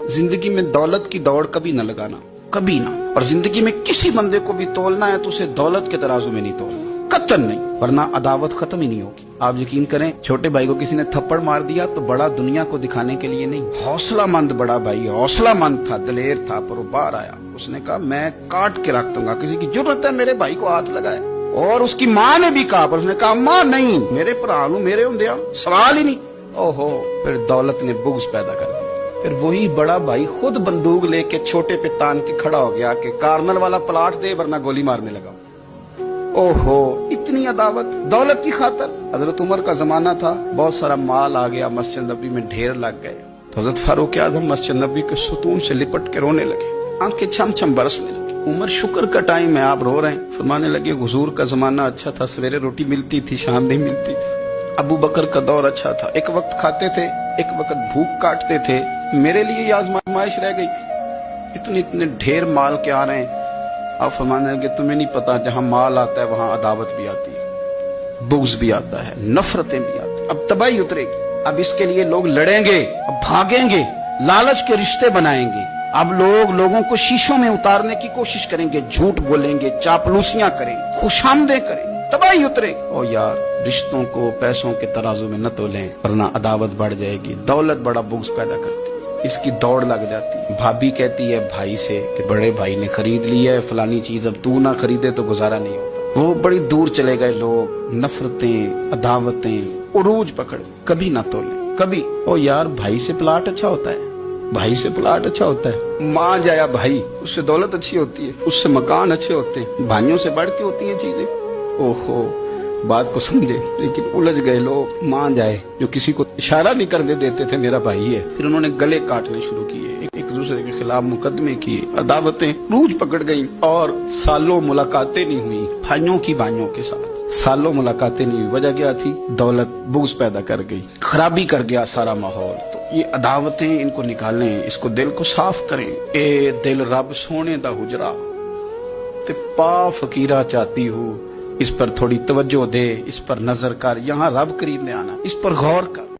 जिंदगी में दौलत की दौड़ कभी न लगाना, कभी ना। और जिंदगी में किसी बंदे को भी तोलना है तो उसे दौलत के तराजू में नहीं तोलना, कतई नहीं, वरना अदावत खत्म ही नहीं होगी। आप यकीन करें, छोटे भाई को किसी ने थप्पड़ मार दिया तो बड़ा दुनिया को दिखाने के लिए नहीं, हौसलामंद बड़ा भाई हौसलामंद था, दलेर था, पर वो बाहर आया। उसने कहा मैं काट के रख दूंगा, किसी की जरूरत है मेरे भाई को हाथ लगाए। और उसकी माँ ने भी कहा, पर उसने कहा माँ नहीं, मेरे भरा मेरे होंदे सवाल ही नहीं। ओहो, फिर दौलत ने बुग्ज पैदा कर दिया। फिर वही बड़ा भाई खुद बंदूक लेके छोटे पे तान के खड़ा हो गया कि कार्नल वाला प्लाट दे वरना गोली मारने लगा। ओहो, इतनी अदावत दौलत की खातर। हजरत उमर का जमाना था, बहुत सारा माल आ गया, मस्जिद नबी में ढेर लग गए। तो हजरत फारूक आजम मस्जिद नबी के सुतून से लिपट के रोने लगे, आंखें छम छम बरसने लगी। उमर शुक्र का टाइम है, आप रो रहे हैं। फरमाने लगे हुजूर का जमाना अच्छा था, सवेरे रोटी मिलती थी, शाम नहीं मिलती थी। अबू बकर का दौर अच्छा था, एक वक्त खाते थे, एक वक्त भूख काटते थे। मेरे लिए ये आजमाइश रह गई थी। इतने इतने ढेर माल के आ रहे हैं। आप फरमाने लगे तुम्हें नहीं पता, जहां माल आता है वहां अदावत भी आती है, बुग्ज भी आता है, नफरतें भी आती है। अब तबाही उतरेगी। अब इसके लिए लोग लड़ेंगे, अब भागेंगे, लालच के रिश्ते बनाएंगे। अब लोगों को शीशों में उतारने की कोशिश करेंगे, झूठ बोलेंगे, चापलूसियां करेंगे, खुशामदें करेंगे, तबाही उतरेगी। ओ यार, रिश्तों को पैसों के तराजू में न तोलें, वरना अदावत बढ़ जाएगी। दौलत बड़ा बुग्ज पैदा करती है, इसकी दौड़ लग जाती है। भाभी कहती है भाई से कि बड़े भाई ने खरीद ली है फलानी चीज, अब तू ना खरीदे तो गुजारा नहीं होता। वो बड़ी दूर चले गए लोग, नफरतें, अदावतें उरूज पकड़े, कभी ना तोले, कभी। ओ यार, भाई से प्लाट अच्छा होता है, भाई से प्लाट अच्छा होता है। माँ जाया भाई, उससे दौलत अच्छी होती है, उससे मकान अच्छे होते हैं, भाइयों से बढ़ के होती हैं चीजें। ओहो, बात को समझे, लेकिन उलझ गए लोग। मान जाए जो किसी को इशारा नहीं करने देते थे मेरा भाई है, फिर उन्होंने गले काटने शुरू किए, एक दूसरे के खिलाफ मुकदमे किए, अदावतें रूज पकड़ गई और सालों मुलाकातें नहीं हुई भाइयों की भाइयों के साथ। सालों मुलाकातें नहीं हुई, वजह क्या थी? दौलत बुग्ज पैदा कर गई, खराबी कर गया सारा माहौल। तो ये अदावतें, इनको निकालें, इसको दिल को साफ करें। ए दिल रब सोने दा हुजरा ते पा फकीरा चाहती हूँ, इस पर थोड़ी तवज्जो दे, इस पर नजर कर, यहाँ रब करीब ने आना, इस पर गौर कर।